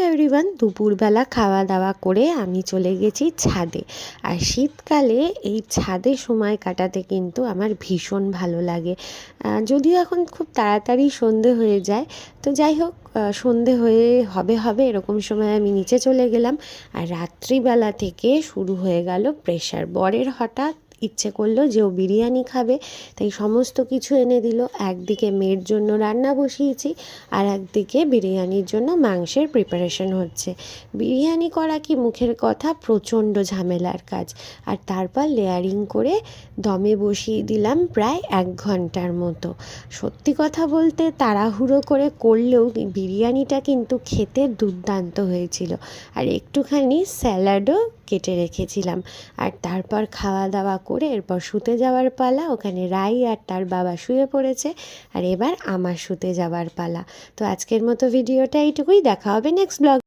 Everyone, দুপুরবেলা খাওয়া দাওয়া করে আমি চলে গেছি ছাদে। আর শীতকালে এই ছাদে সময় কাটাতে কিন্তু আমার ভীষণ ভালো লাগে। যদিও এখন খুব তাড়াতাড়ি সন্ধে হয়ে যায়, তো যাই হোক, সন্ধে হয়ে হবে এরকম সময় আমি নিচে চলে গেলাম। আর রাত্রিবেলা থেকে শুরু হয়ে গেল প্রেশার। বরের হঠাৎ ইচ্ছে করলো যে ও বিরিয়ানি খাবে, তাই সমস্ত কিছু এনে দিল। একদিকে মেয়ের জন্য রান্না বসিয়েছি, আর একদিকে বিরিয়ানির জন্য মাংসের প্রিপারেশন হচ্ছে। বিরিয়ানি করা কি মুখের কথা, প্রচণ্ড ঝামেলার কাজ। আর তারপর লেয়ারিং করে দমে বসিয়ে দিলাম প্রায় 1 ঘন্টার মতো। সত্যি কথা বলতে তাড়াহুড়ো করে করলেও বিরিয়ানিটা কিন্তু খেতে দুর্দান্ত হয়েছিল। আর একটুখানি স্যালাডও কেটে রেখেছিলাম। আর তারপর খাওয়া দাওয়া করে এরপর শুতে যাওয়ার পালা। ওখানে রাই আর তার বাবা শুয়ে পড়েছে, আর এবার আমার শুতে যাওয়ার পালা। তো আজকের মতো ভিডিওটা এইটুকুই। দেখা হবে নেক্সট ব্লগ।